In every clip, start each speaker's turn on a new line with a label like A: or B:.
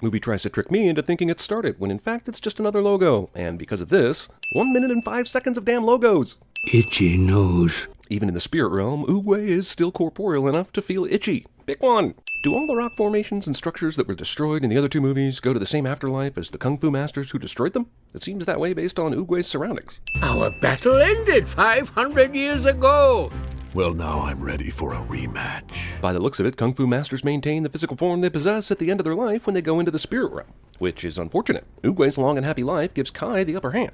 A: Movie tries to trick me into thinking it started, when in fact it's just another logo. And because of this, 1 minute and 5 seconds of damn logos.
B: Itchy nose.
A: Even in the spirit realm, Oogway is still corporeal enough to feel itchy. Pick one! Do all the rock formations and structures that were destroyed in the other two movies go to the same afterlife as the Kung Fu masters who destroyed them? It seems that way based on Oogway's surroundings.
B: Our battle ended 500 years ago.
C: Well, now I'm ready for a rematch.
A: By the looks of it, Kung Fu masters maintain the physical form they possess at the end of their life when they go into the spirit realm, which is unfortunate. Oogway's long and happy life gives Kai the upper hand.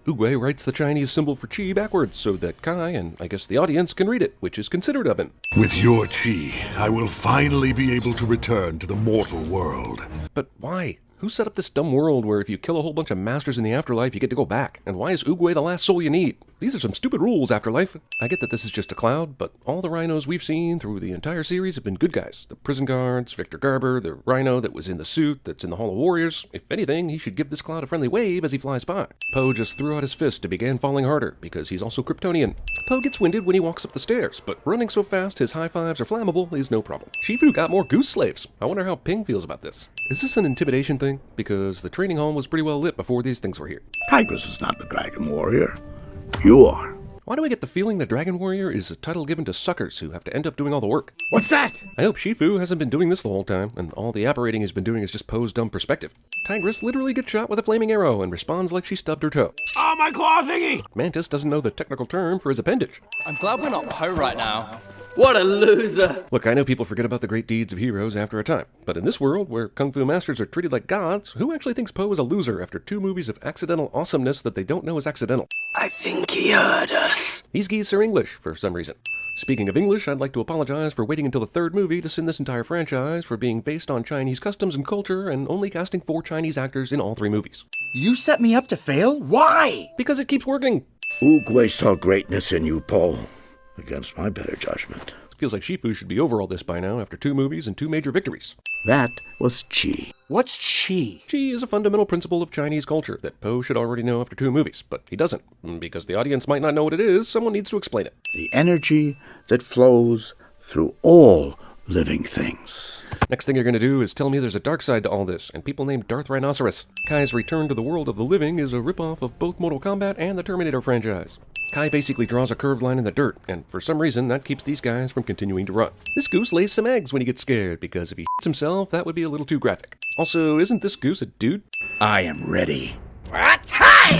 A: Oogway writes the Chinese symbol for chi backwards so that Kai, and I guess the audience, can read it, which is considerate of him.
C: With your chi, I will finally be able to return to the mortal world.
A: But why? Who set up this dumb world where if you kill a whole bunch of masters in the afterlife, you get to go back? And why is Oogway the last soul you need? These are some stupid rules, Afterlife. I get that this is just a cloud, but all the rhinos we've seen through the entire series have been good guys. The prison guards, Victor Garber, the rhino that was in the suit that's in the Hall of Warriors. If anything, he should give this cloud a friendly wave as he flies by. Poe just threw out his fist and began falling harder, because he's also Kryptonian. Poe gets winded when he walks up the stairs, but running so fast his high fives are flammable is no problem. Shifu got more goose slaves. I wonder how Ping feels about this. Is this an intimidation thing? Because the training hall was pretty well lit before these things were here.
B: Tigress is not the Dragon Warrior. You are.
A: Why do I get the feeling the Dragon Warrior is a title given to suckers who have to end up doing all the work?
B: What's that?
A: I hope Shifu hasn't been doing this the whole time, and all the apparating he's been doing is just Poe's dumb perspective. Tigress literally gets shot with a flaming arrow and responds like she stubbed her toe.
B: Oh, my claw thingy!
A: Mantis doesn't know the technical term for his appendage.
D: I'm glad we're not Poe right now.
B: What a loser!
A: Look, I know people forget about the great deeds of heroes after a time, but in this world, where Kung Fu masters are treated like gods, who actually thinks Poe is a loser after 2 movies of accidental awesomeness that they don't know is accidental?
B: I think he heard us.
A: These geese are English, for some reason. Speaking of English, I'd like to apologize for waiting until the 3rd movie to send this entire franchise for being based on Chinese customs and culture and only casting 4 Chinese actors in all 3 movies.
E: You set me up to fail? Why?
A: Because it keeps working.
F: Oogway saw greatness in you, Poe, against my better judgment.
A: Feels like Shifu should be over all this by now after 2 movies and 2 major victories.
F: That was chi.
E: What's chi?
A: Chi is a fundamental principle of Chinese culture that Poe should already know after 2 movies, but he doesn't. Because the audience might not know what it is, someone needs to explain it.
F: The energy that flows through all living things.
A: Next thing you're going to do is tell me there's a dark side to all this, and people named Darth Rhinoceros. Kai's return to the world of the living is a ripoff of both Mortal Kombat and the Terminator franchise. Kai basically draws a curved line in the dirt, and for some reason that keeps these guys from continuing to run. This goose lays some eggs when he gets scared, because if he shits himself, that would be a little too graphic. Also, isn't this goose a dude?
F: I am ready.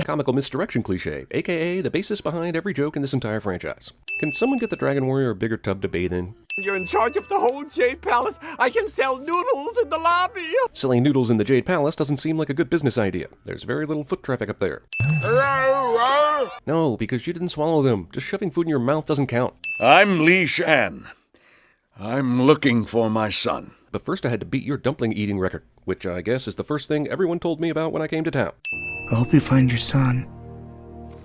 A: Comical misdirection cliche, aka the basis behind every joke in this entire franchise. Can someone get the Dragon Warrior a bigger tub to bathe in?
G: You're in charge of the whole Jade Palace. I can sell noodles in the lobby.
A: Selling noodles in the Jade Palace doesn't seem like a good business idea. There's very little foot traffic up there. No, because you didn't swallow them. Just shoving food in your mouth doesn't count.
C: I'm Li Shan. I'm looking for my son.
A: But first I had to beat your dumpling eating record, which I guess is the first thing everyone told me about when I came to town.
E: I hope you find your son.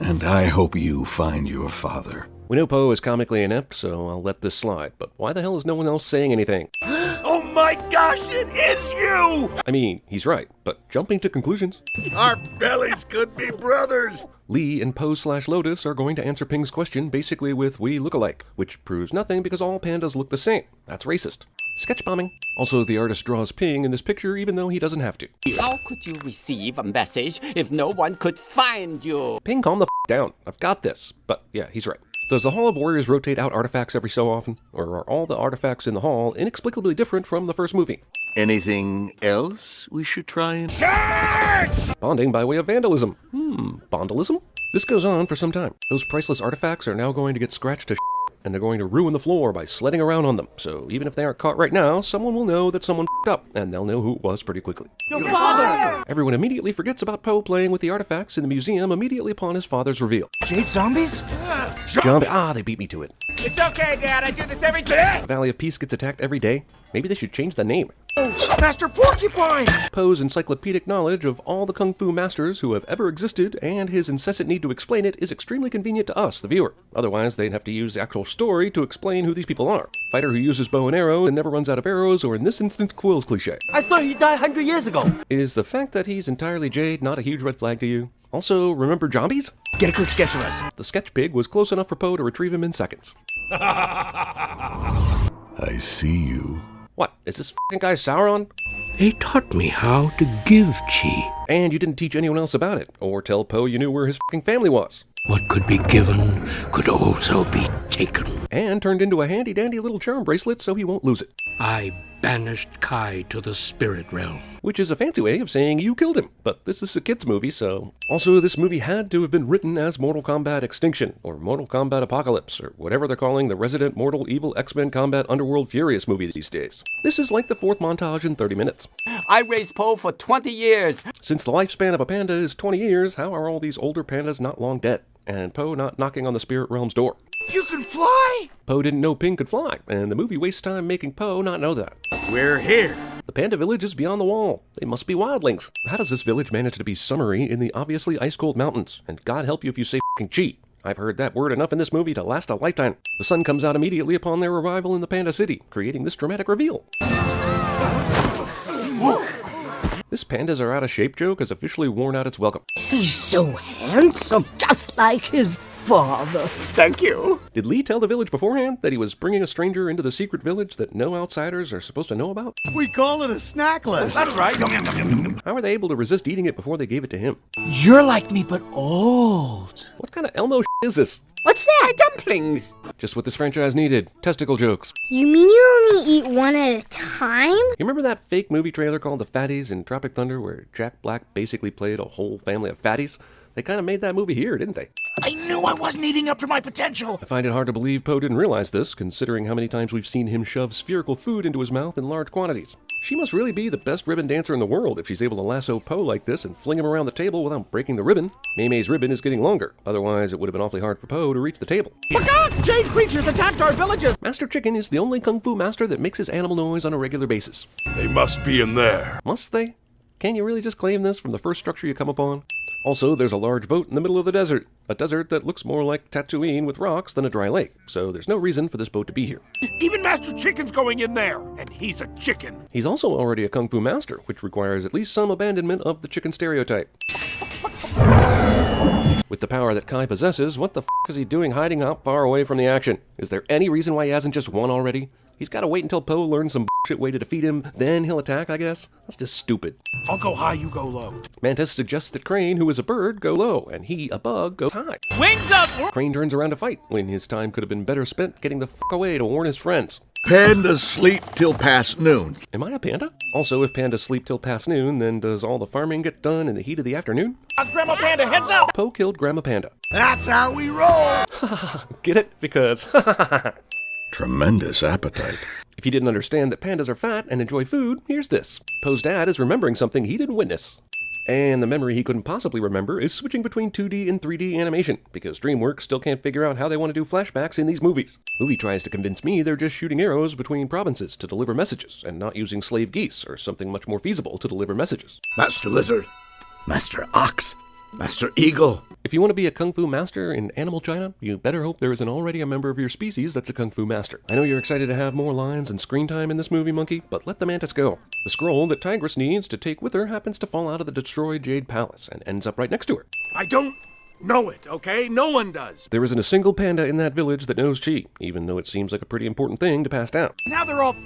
C: And I hope you find your father.
A: We know Poe is comically inept, so I'll let this slide, but why the hell is no one else saying anything?
G: Oh my gosh, it is you!
A: I mean, he's right, but jumping to conclusions.
C: Our bellies could be brothers.
A: Lee and Poe/Lotus are going to answer Ping's question basically with "we look alike," which proves nothing because all pandas look the same. That's racist. Sketch bombing. Also, the artist draws Ping in this picture even though he doesn't have to.
G: How could you receive a message if no one could find you?
A: Ping, calm the down. I've got this. But yeah, he's right. Does the Hall of Warriors rotate out artifacts every so often? Or are all the artifacts in the hall inexplicably different from the first movie?
C: Anything else we should try and...
A: Bonding by way of vandalism. Bondalism? This goes on for some time. Those priceless artifacts are now going to get scratched to and they're going to ruin the floor by sledding around on them. So even if they aren't caught right now, someone will know that someone up, and they'll know who it was pretty quickly.
G: Your father!
A: Everyone immediately forgets about Poe playing with the artifacts in the museum immediately upon his father's reveal.
E: Jade zombies?
A: They beat me to it.
G: It's okay, Dad. I do this every day.
A: The Valley of Peace gets attacked every day. Maybe they should change the name.
E: Master Porcupine!
A: Poe's encyclopedic knowledge of all the Kung Fu masters who have ever existed and his incessant need to explain it is extremely convenient to us, the viewer. Otherwise, they'd have to use the actual story to explain who these people are. Fighter who uses bow and arrow and never runs out of arrows, or in this instance, Quill's cliche.
E: I thought he died 100 years ago.
A: Is the fact that he's entirely Jade not a huge red flag to you? Also, remember zombies?
E: Get a quick sketch of us.
A: The sketch pig was close enough for Poe to retrieve him in seconds.
C: I see you.
A: What, is this f***ing guy Sauron?
B: They taught me how to give chi.
A: And you didn't teach anyone else about it, or tell Poe you knew where his f***ing family was.
B: What could be given could also be taken.
A: And turned into a handy-dandy little charm bracelet so he won't lose it.
B: I banished Kai to the spirit realm.
A: Which is a fancy way of saying you killed him, but this is a kid's movie, so... Also, this movie had to have been written as Mortal Kombat Extinction, or Mortal Kombat Apocalypse, or whatever they're calling the Resident Mortal Evil X-Men Combat Underworld Furious movie these days. This is like the fourth montage in 30 minutes.
G: I raised Poe for 20 years.
A: Since the lifespan of a panda is 20 years, how are all these older pandas not long dead? And Poe not knocking on the spirit realm's door?
E: You can fly?
A: Poe didn't know Ping could fly, and the movie wastes time making Poe not know that.
E: We're here.
A: The panda village is beyond the wall. They must be wildlings. How does this village manage to be summery in the obviously ice-cold mountains? And God help you if you say f***ing chi. I've heard that word enough in this movie to last a lifetime. The sun comes out immediately upon their arrival in the Panda City, creating this dramatic reveal. This pandas are out of shape joke has officially worn out its welcome.
H: He's so handsome, just like his father.
G: Thank you.
A: Did Lee tell the village beforehand that he was bringing a stranger into the secret village that no outsiders are supposed to know about?
E: We call it a snack list. That's right.
A: How are they able to resist eating it before they gave it to him?
E: You're like me, but old.
A: What kind of Elmo is this?
H: What's that?
G: Dumplings.
A: Just what this franchise needed. Testicle jokes.
H: You mean you only eat one at a time?
A: You remember that fake movie trailer called The Fatties in Tropic Thunder where Jack Black basically played a whole family of fatties? They kind of made that movie here, didn't they?
E: I knew I wasn't eating up to my potential.
A: I find it hard to believe Poe didn't realize this, considering how many times we've seen him shove spherical food into his mouth in large quantities. She must really be the best ribbon dancer in the world if she's able to lasso Poe like this and fling him around the table without breaking the ribbon. Mei-Mei's ribbon is getting longer, otherwise it would have been awfully hard for Poe to reach the table.
E: Look out! Jade creatures attacked our villages.
A: Master Chicken is the only kung fu master that makes his animal noise on a regular basis.
C: They must be in there.
A: Must they? Can you really just claim this from the first structure you come upon? Also, there's a large boat in the middle of the desert. A desert that looks more like Tatooine with rocks than a dry lake, so there's no reason for this boat to be here.
I: Even Master Chicken's going in there, and he's a chicken.
A: He's also already a kung fu master, which requires at least some abandonment of the chicken stereotype. With the power that Kai possesses, what the f*** is he doing hiding out far away from the action? Is there any reason why he hasn't just won already? He's got to wait until Poe learns some bullshit way to defeat him, then he'll attack, I guess? That's just stupid.
I: I'll go high, you go low.
A: Mantis suggests that Crane, who is a bird, go low, and he, a bug, go high.
D: Wings up!
A: Crane turns around to fight, when his time could have been better spent getting the f*** away to warn his friends.
F: Pandas sleep till past noon.
A: Am I a panda? Also, if pandas sleep till past noon, then does all the farming get done in the heat of the afternoon?
E: Grandma Panda, heads up.
A: Poe killed Grandma Panda.
E: That's how we roll.
A: Get it? Because
F: Tremendous appetite.
A: if you didn't understand that pandas are fat and enjoy food, here's this. Poe's dad is remembering something he didn't witness. And the memory he couldn't possibly remember is switching between 2D and 3D animation, because DreamWorks still can't figure out how they want to do flashbacks in these movies. Movie tries to convince me they're just shooting arrows between provinces to deliver messages, and not using slave geese or something much more feasible to deliver messages.
F: Master Lizard. Master Ox. Master Eagle.
A: If you want to be a Kung Fu master in Animal China, you better hope there isn't already a member of your species that's a Kung Fu master. I know you're excited to have more lines and screen time in this movie, Monkey, but let the mantis go. The scroll that Tigress needs to take with her happens to fall out of the destroyed Jade Palace and ends up right next to her.
I: I don't know it, okay? No one does.
A: There isn't a single panda in that village that knows Chi, even though it seems like a pretty important thing to pass down.
I: Now they're all...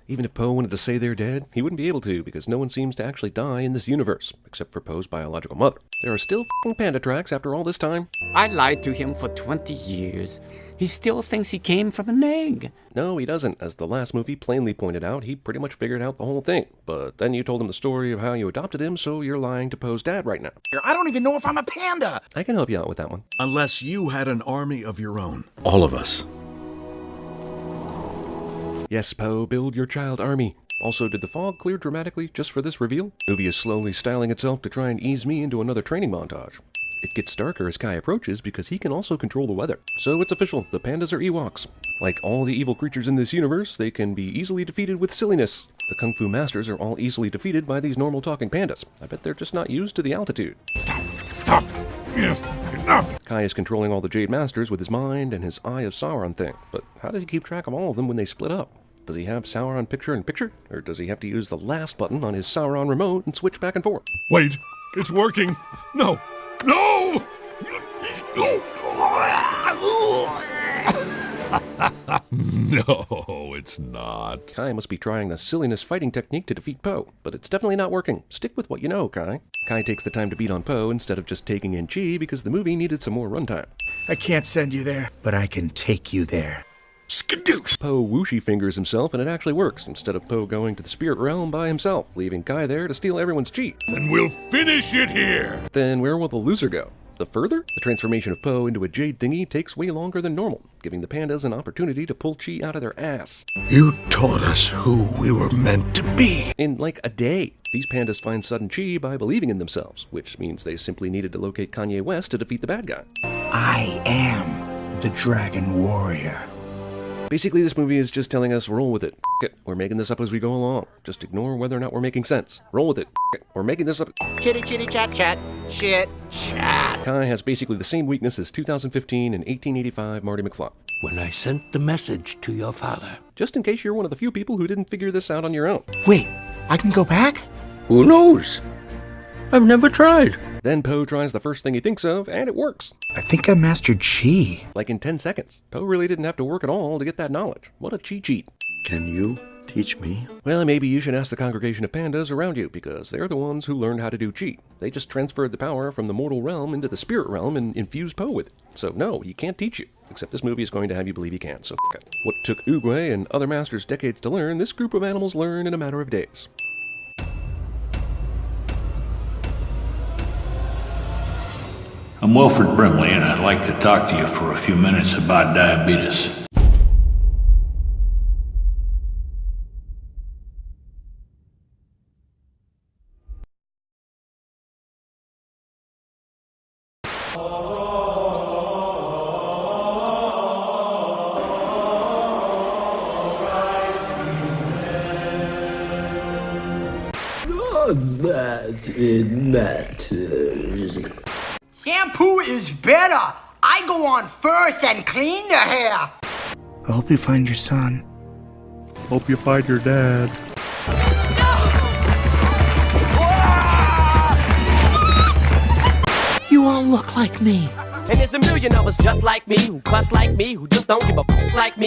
A: Even if Poe wanted to say they're dead, he wouldn't be able to because no one seems to actually die in this universe, except for Poe's biological mother. There are still f***ing panda tracks after all this time.
G: I lied to him for 20 years. He still thinks he came from an egg.
A: No, he doesn't. As the last movie plainly pointed out, he pretty much figured out the whole thing. But then you told him the story of how you adopted him, so you're lying to Poe's dad right now.
E: I don't even know if I'm a panda.
A: I can help you out with that one.
C: Unless you had an army of your own.
F: All of us.
A: Yes, Poe, build your child army. Also, did the fog clear dramatically just for this reveal? Movie is slowly styling itself to try and ease me into another training montage. It gets darker as Kai approaches because he can also control the weather. So it's official, the pandas are Ewoks. Like all the evil creatures in this universe, they can be easily defeated with silliness. The Kung Fu masters are all easily defeated by these normal talking pandas. I bet they're just not used to the altitude.
I: Stop. Yes, enough.
A: Kai is controlling all the Jade Masters with his mind and his Eye of Sauron thing, but how does he keep track of all of them when they split up? Does he have Sauron picture-in-picture, or does he have to use the last button on his Sauron remote and switch back and forth?
I: Wait, it's working. No. No!
C: No, it's not.
A: Kai must be trying the silliness fighting technique to defeat Po, but it's definitely not working. Stick with what you know, Kai. Kai takes the time to beat on Po instead of just taking in Chi because the movie needed some more runtime.
E: I can't send you there, but I can take you there. Skadoosh!
A: Po whooshy fingers himself and it actually works, instead of Po going to the spirit realm by himself, leaving Kai there to steal everyone's Chi.
C: Then we'll finish it here.
A: Then where will the loser go? The further? The transformation of Po into a jade thingy takes way longer than normal, giving the pandas an opportunity to pull Chi out of their ass.
C: You taught us who we were meant to be.
A: In like a day, these pandas find sudden Chi by believing in themselves, which means they simply needed to locate Kanye West to defeat the bad guy.
E: I am the Dragon Warrior.
A: Basically, this movie is just telling us, roll with it. F it. We're making this up as we go along. Just ignore whether or not we're making sense. Roll with it. F it. We're making this up.
E: Chitty chitty chat chat. Shit. Chat.
A: Kai has basically the same weakness as 2015 and 1885 Marty McFly.
B: When I sent the message to your father.
A: Just in case you're one of the few people who didn't figure this out on your own.
E: Wait, I can go back?
B: Who knows? I've never tried.
A: Then Po tries the first thing he thinks of, and it works.
E: I think I mastered Chi.
A: Like in 10 seconds. Po really didn't have to work at all to get that knowledge. What a Chi cheat.
F: Can you teach me?
A: Well, maybe you should ask the congregation of pandas around you, because they're the ones who learned how to do Chi. They just transferred the power from the mortal realm into the spirit realm and infused Po with it. So no, he can't teach you. Except this movie is going to have you believe he can, so f*** it. What took Oogway and other masters decades to learn, this group of animals learn in a matter of days.
J: I'm Wilford Brimley, and I'd like to talk to you for a few minutes about diabetes.
B: Not that it matters.
E: Shampoo is better. I go on first and clean the hair. I hope you find your son.
C: Hope you find your dad.
E: You all look like me.
K: And there's a million of us just like me, who cuss like me, who just don't give a f like me.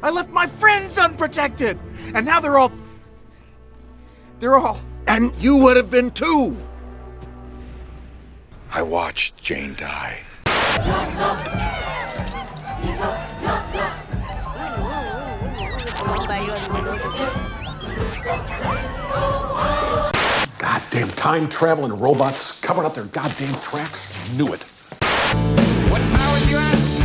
E: I left my friends unprotected, and now they're all...
G: And you would have been too.
C: I watched Jane die.
I: Goddamn time-traveling robots covering up their goddamn tracks. Knew it.
K: What powers you have?